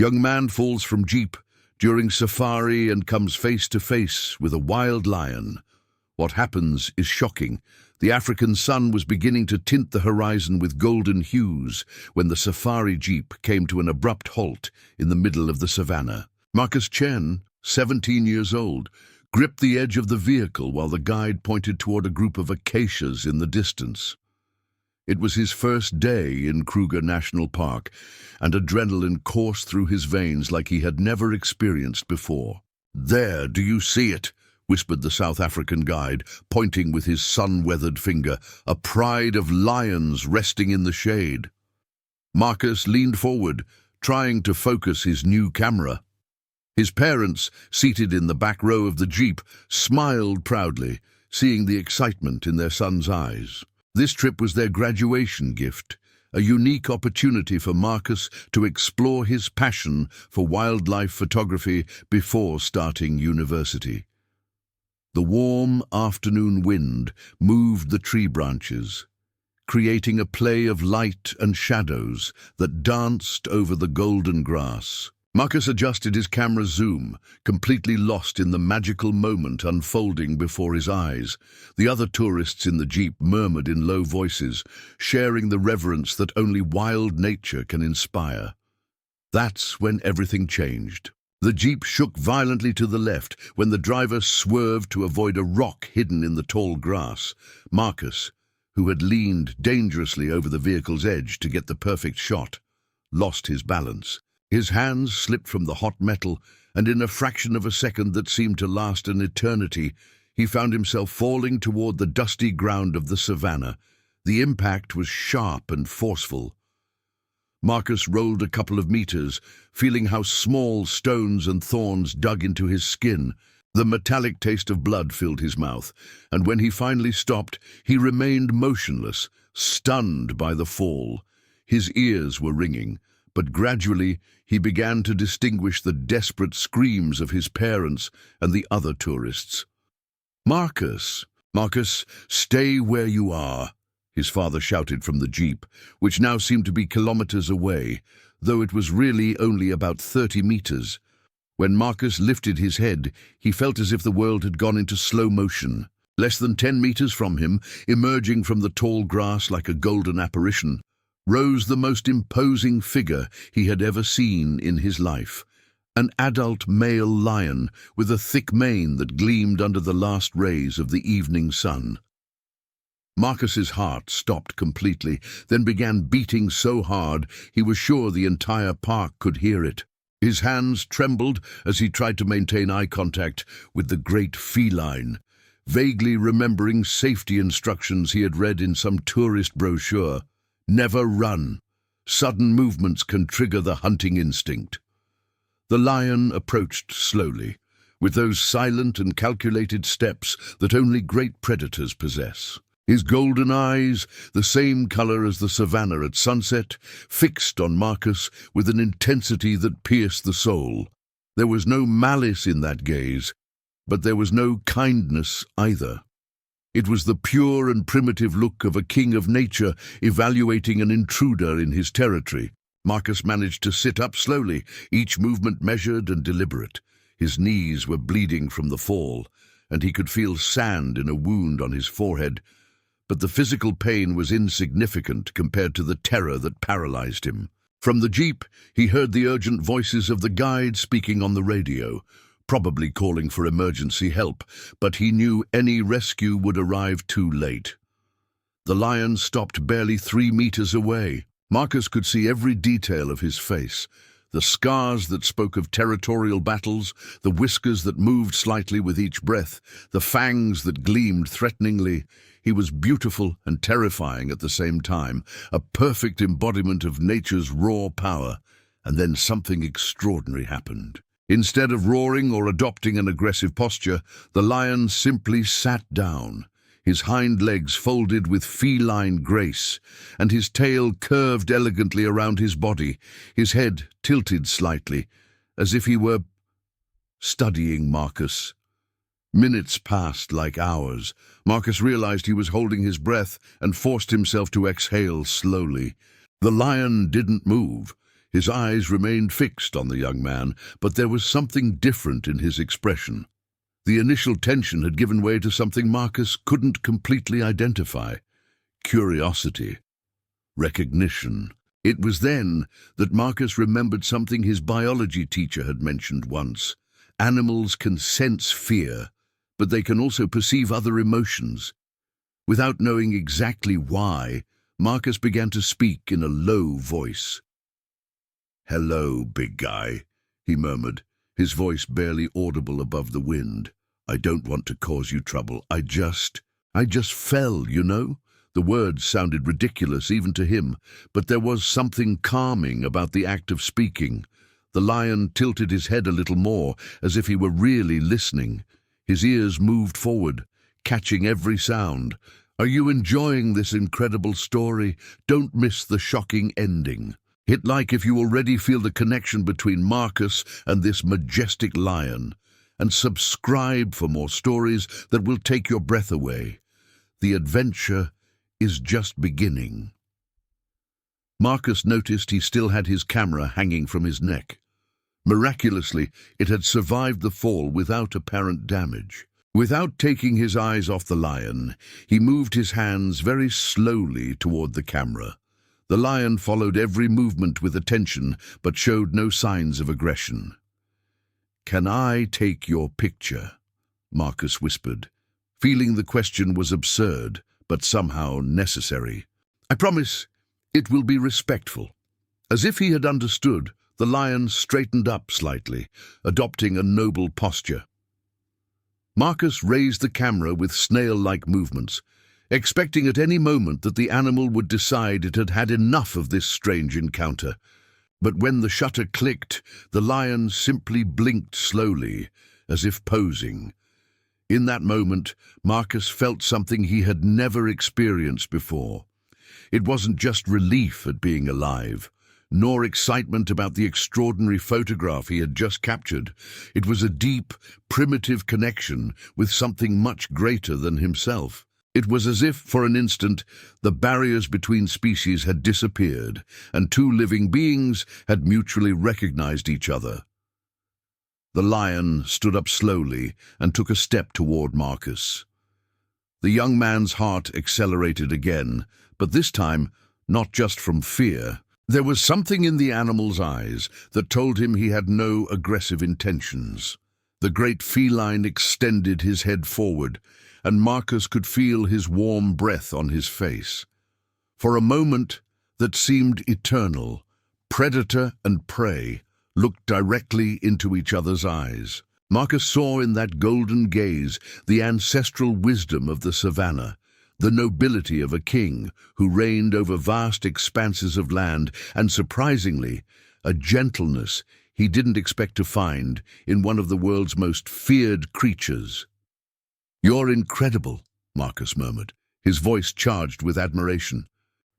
Young man falls from jeep during safari and comes face to face with a wild lion. What happens is shocking. The African sun was beginning to tint the horizon with golden hues when the safari jeep came to an abrupt halt in the middle of the savannah. Marcus Chen, 17 years old, gripped the edge of the vehicle while the guide pointed toward a group of acacias in the distance. It was his first day in Kruger National Park, and adrenaline coursed through his veins like he had never experienced before. "There, do you see it?" whispered the South African guide, pointing with his sun-weathered finger, a pride of lions resting in the shade. Marcus leaned forward, trying to focus his new camera. His parents, seated in the back row of the jeep, smiled proudly, seeing the excitement in their son's eyes. This trip was their graduation gift, a unique opportunity for Marcus to explore his passion for wildlife photography before starting university. The warm afternoon wind moved the tree branches, creating a play of light and shadows that danced over the golden grass. Marcus adjusted his camera's zoom, completely lost in the magical moment unfolding before his eyes. The other tourists in the jeep murmured in low voices, sharing the reverence that only wild nature can inspire. That's when everything changed. The jeep shook violently to the left when the driver swerved to avoid a rock hidden in the tall grass. Marcus, who had leaned dangerously over the vehicle's edge to get the perfect shot, lost his balance. His hands slipped from the hot metal, and in a fraction of a second that seemed to last an eternity, he found himself falling toward the dusty ground of the savannah. The impact was sharp and forceful. Marcus rolled a couple of meters, feeling how small stones and thorns dug into his skin. The metallic taste of blood filled his mouth, and when he finally stopped, he remained motionless, stunned by the fall. His ears were ringing, but gradually he began to distinguish the desperate screams of his parents and the other tourists. "Marcus, Marcus, stay where you are," his father shouted from the jeep, which now seemed to be kilometers away, though it was really only about 30 meters. When Marcus lifted his head, he felt as if the world had gone into slow motion. Less than 10 meters from him, emerging from the tall grass like a golden apparition, rose the most imposing figure he had ever seen in his life. An adult male lion with a thick mane that gleamed under the last rays of the evening sun. Marcus's heart stopped completely, then began beating so hard he was sure the entire park could hear it. His hands trembled as he tried to maintain eye contact with the great feline, vaguely remembering safety instructions he had read in some tourist brochure. Never run. Sudden movements can trigger the hunting instinct. The lion approached slowly, with those silent and calculated steps that only great predators possess. His golden eyes, the same color as the savannah at sunset, fixed on Marcus with an intensity that pierced the soul. There was no malice in that gaze, but there was no kindness either. It was the pure and primitive look of a king of nature evaluating an intruder in his territory. Marcus managed to sit up slowly, each movement measured and deliberate. His knees were bleeding from the fall, and he could feel sand in a wound on his forehead, but the physical pain was insignificant compared to the terror that paralyzed him. From the jeep, he heard the urgent voices of the guide speaking on the radio, probably calling for emergency help, but he knew any rescue would arrive too late. The lion stopped barely 3 meters away. Marcus could see every detail of his face, the scars that spoke of territorial battles, the whiskers that moved slightly with each breath, the fangs that gleamed threateningly. He was beautiful and terrifying at the same time, a perfect embodiment of nature's raw power. And then something extraordinary happened. Instead of roaring or adopting an aggressive posture, the lion simply sat down, his hind legs folded with feline grace, and his tail curved elegantly around his body, his head tilted slightly, as if he were studying Marcus. Minutes passed like hours. Marcus realized he was holding his breath and forced himself to exhale slowly. The lion didn't move. His eyes remained fixed on the young man, but there was something different in his expression. The initial tension had given way to something Marcus couldn't completely identify: curiosity, recognition. It was then that Marcus remembered something his biology teacher had mentioned once. Animals can sense fear, but they can also perceive other emotions. Without knowing exactly why, Marcus began to speak in a low voice. "Hello, big guy," he murmured, his voice barely audible above the wind. "I don't want to cause you trouble. I just fell, you know?" The words sounded ridiculous even to him, but there was something calming about the act of speaking. The lion tilted his head a little more, as if he were really listening. His ears moved forward, catching every sound. "Are you enjoying this incredible story? Don't miss the shocking ending. Hit like if you already feel the connection between Marcus and this majestic lion. And subscribe for more stories that will take your breath away. The adventure is just beginning." Marcus noticed he still had his camera hanging from his neck. Miraculously, it had survived the fall without apparent damage. Without taking his eyes off the lion, he moved his hands very slowly toward the camera. The lion followed every movement with attention, but showed no signs of aggression. "Can I take your picture?" Marcus whispered, feeling the question was absurd, but somehow necessary. "I promise it will be respectful." As if he had understood, the lion straightened up slightly, adopting a noble posture. Marcus raised the camera with snail-like movements, expecting at any moment that the animal would decide it had had enough of this strange encounter. But when the shutter clicked, the lion simply blinked slowly, as if posing. In that moment, Marcus felt something he had never experienced before. It wasn't just relief at being alive, nor excitement about the extraordinary photograph he had just captured. It was a deep, primitive connection with something much greater than himself. It was as if, for an instant, the barriers between species had disappeared, and two living beings had mutually recognized each other. The lion stood up slowly and took a step toward Marcus. The young man's heart accelerated again, but this time not just from fear. There was something in the animal's eyes that told him he had no aggressive intentions. The great feline extended his head forward, and Marcus could feel his warm breath on his face. For a moment that seemed eternal, predator and prey looked directly into each other's eyes. Marcus saw in that golden gaze the ancestral wisdom of the savannah, the nobility of a king who reigned over vast expanses of land, and surprisingly, a gentleness he didn't expect to find in one of the world's most feared creatures. "You're incredible," Marcus murmured, his voice charged with admiration.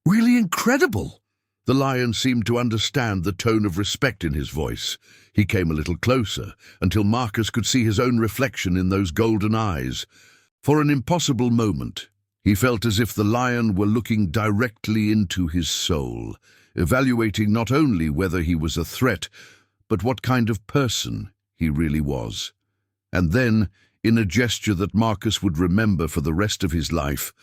"Really incredible!" The lion seemed to understand the tone of respect in his voice. He came a little closer, until Marcus could see his own reflection in those golden eyes. For an impossible moment, he felt as if the lion were looking directly into his soul, evaluating not only whether he was a threat, but what kind of person he really was. And then, in a gesture that Marcus would remember for the rest of his life,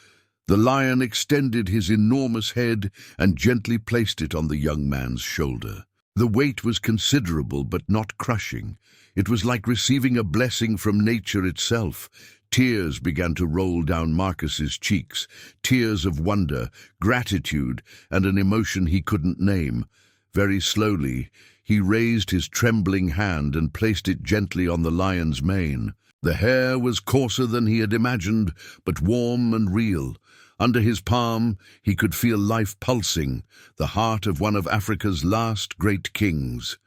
the lion extended his enormous head and gently placed it on the young man's shoulder. The weight was considerable but not crushing. It was like receiving a blessing from nature itself. Tears began to roll down Marcus's cheeks, tears of wonder, gratitude, and an emotion he couldn't name. Very slowly, he raised his trembling hand and placed it gently on the lion's mane. The hair was coarser than he had imagined, but warm and real. Under his palm, he could feel life pulsing, the heart of one of Africa's last great kings.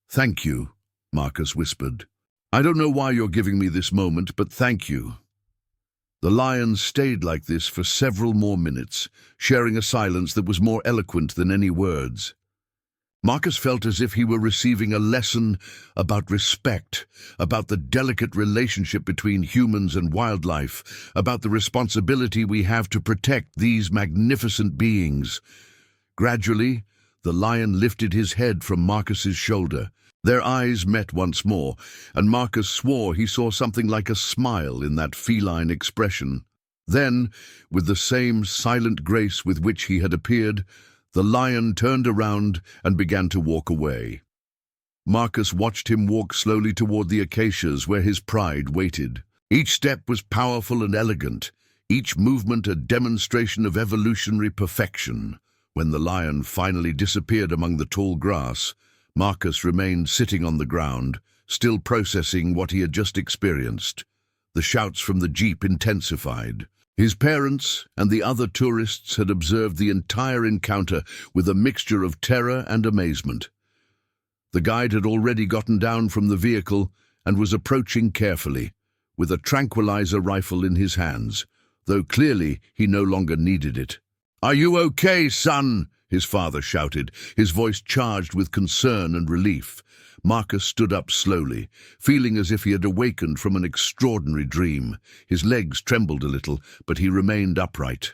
"Thank you," Marcus whispered. "I don't know why you're giving me this moment, but thank you." The lion stayed like this for several more minutes, sharing a silence that was more eloquent than any words. Marcus felt as if he were receiving a lesson about respect, about the delicate relationship between humans and wildlife, about the responsibility we have to protect these magnificent beings. Gradually, The lion lifted his head from Marcus's shoulder. Their eyes met once more, and Marcus swore he saw something like a smile in that feline expression. Then, with the same silent grace with which he had appeared, the lion turned around and began to walk away. Marcus watched him walk slowly toward the acacias where his pride waited. Each step was powerful and elegant, each movement a demonstration of evolutionary perfection. When the lion finally disappeared among the tall grass, Marcus remained sitting on the ground, still processing what he had just experienced. The shouts from the jeep intensified. His parents and the other tourists had observed the entire encounter with a mixture of terror and amazement. The guide had already gotten down from the vehicle and was approaching carefully, with a tranquilizer rifle in his hands, though clearly he no longer needed it. "Are you okay, son?" his father shouted, his voice charged with concern and relief. Marcus stood up slowly, feeling as if he had awakened from an extraordinary dream. His legs trembled a little, but he remained upright.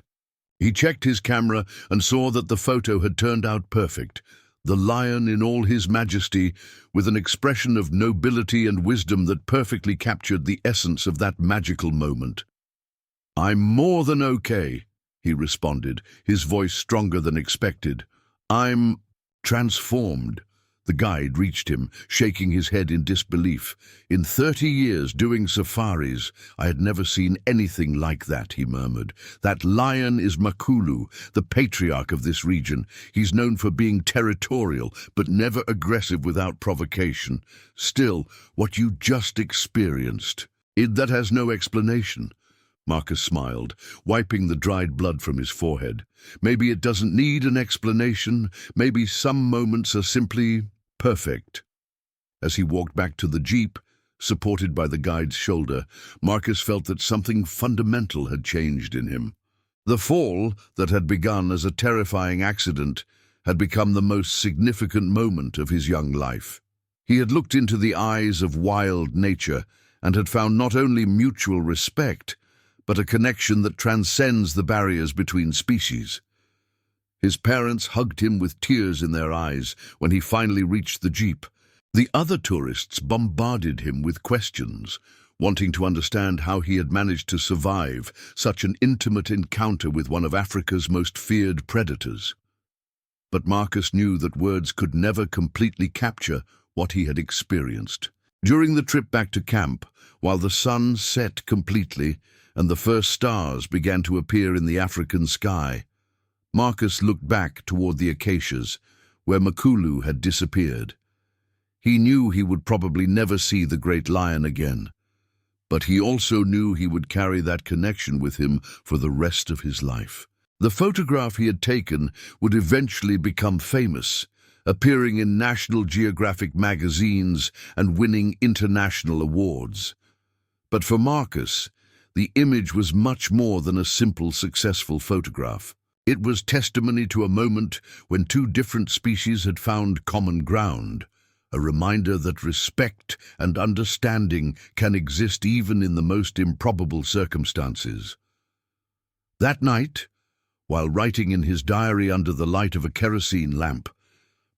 He checked his camera and saw that the photo had turned out perfect. The lion in all his majesty, with an expression of nobility and wisdom that perfectly captured the essence of that magical moment. "I'm more than okay," he responded, his voice stronger than expected. "I'm transformed." The guide reached him, shaking his head in disbelief. "In 30 years doing safaris, I had never seen anything like that," he murmured. "That lion is Makulu, the patriarch of this region. He's known for being territorial, but never aggressive without provocation. Still, what you just experienced, that has no explanation." Marcus smiled, wiping the dried blood from his forehead. "Maybe it doesn't need an explanation. Maybe some moments are simply perfect." As he walked back to the jeep, supported by the guide's shoulder, Marcus felt that something fundamental had changed in him. The fall that had begun as a terrifying accident had become the most significant moment of his young life. He had looked into the eyes of wild nature and had found not only mutual respect, but a connection that transcends the barriers between species. His parents hugged him with tears in their eyes when he finally reached the jeep. The other tourists bombarded him with questions, wanting to understand how he had managed to survive such an intimate encounter with one of Africa's most feared predators. But Marcus knew that words could never completely capture what he had experienced. During the trip back to camp, while the sun set completely and the first stars began to appear in the African sky, Marcus looked back toward the acacias, where Makulu had disappeared. He knew he would probably never see the great lion again, but he also knew he would carry that connection with him for the rest of his life. The photograph he had taken would eventually become famous, appearing in National Geographic magazines and winning international awards. But for Marcus, the image was much more than a simple, successful photograph. It was testimony to a moment when two different species had found common ground, a reminder that respect and understanding can exist even in the most improbable circumstances. That night, while writing in his diary under the light of a kerosene lamp,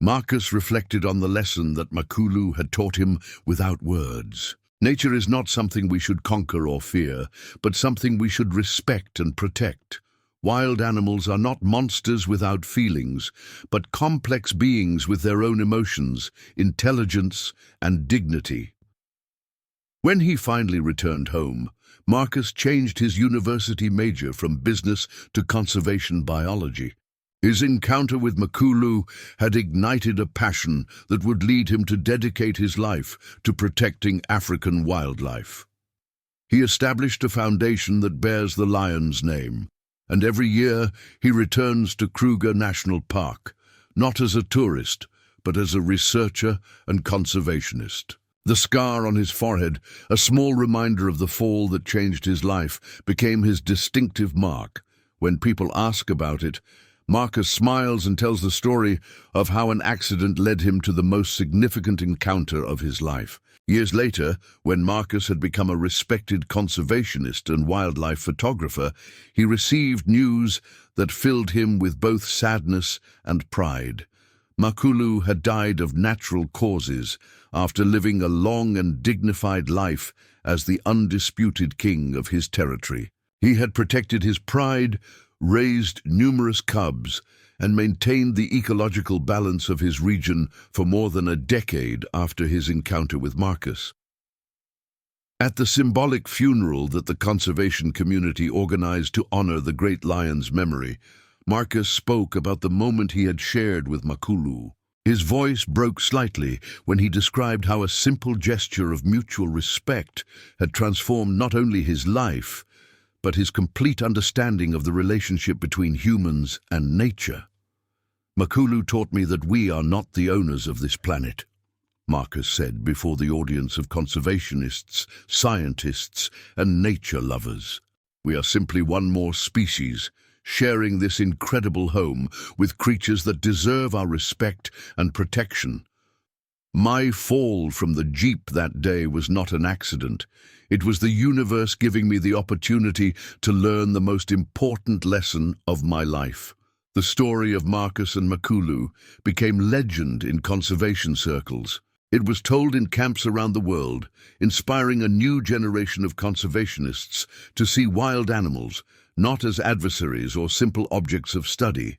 Marcus reflected on the lesson that Makulu had taught him without words. Nature is not something we should conquer or fear, but something we should respect and protect. Wild animals are not monsters without feelings, but complex beings with their own emotions, intelligence, and dignity. When he finally returned home, Marcus changed his university major from business to conservation biology. His encounter with Makulu had ignited a passion that would lead him to dedicate his life to protecting African wildlife. He established a foundation that bears the lion's name, and every year he returns to Kruger National Park, not as a tourist, but as a researcher and conservationist. The scar on his forehead, a small reminder of the fall that changed his life, became his distinctive mark. When people ask about it, Marcus smiles and tells the story of how an accident led him to the most significant encounter of his life. Years later, when Marcus had become a respected conservationist and wildlife photographer, he received news that filled him with both sadness and pride. Makulu had died of natural causes after living a long and dignified life as the undisputed king of his territory. He had protected his pride, raised numerous cubs, and maintained the ecological balance of his region for more than a decade after his encounter with Marcus. At the symbolic funeral that the conservation community organized to honor the great lion's memory, Marcus spoke about the moment he had shared with Makulu. His voice broke slightly when he described how a simple gesture of mutual respect had transformed not only his life, but his complete understanding of the relationship between humans and nature. Makulu taught me that we are not the owners of this planet, Marcus said before the audience of conservationists, scientists, and nature lovers. We are simply one more species, sharing this incredible home with creatures that deserve our respect and protection. My fall from the Jeep that day was not an accident. It was the universe giving me the opportunity to learn the most important lesson of my life. The story of Marcus and Makulu became legend in conservation circles. It was told in camps around the world, inspiring a new generation of conservationists to see wild animals not as adversaries or simple objects of study,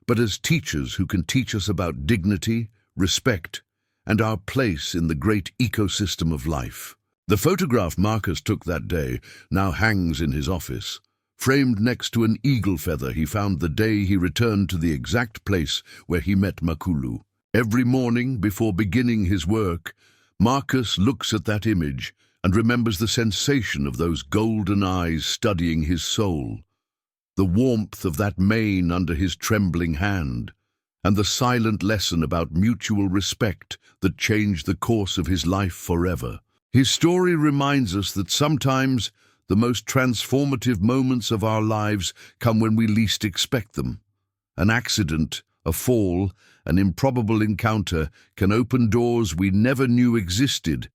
but as teachers who can teach us about dignity, respect, and our place in the great ecosystem of life. The photograph Marcus took that day now hangs in his office, framed next to an eagle feather he found the day he returned to the exact place where he met Makulu. Every morning before beginning his work, Marcus looks at that image and remembers the sensation of those golden eyes studying his soul, the warmth of that mane under his trembling hand, and the silent lesson about mutual respect that changed the course of his life forever. His story reminds us that sometimes the most transformative moments of our lives come when we least expect them. An accident, a fall, an improbable encounter can open doors we never knew existed,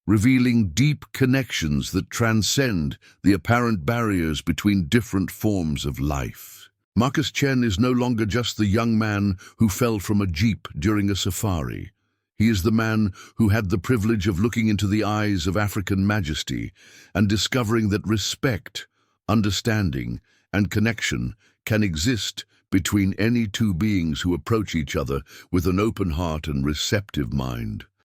revealing deep connections that transcend the apparent barriers between different forms of life. Marcus Chen is no longer just the young man who fell from a jeep during a safari. He is the man who had the privilege of looking into the eyes of African majesty and discovering that respect, understanding, and connection can exist between any two beings who approach each other with an open heart and receptive mind.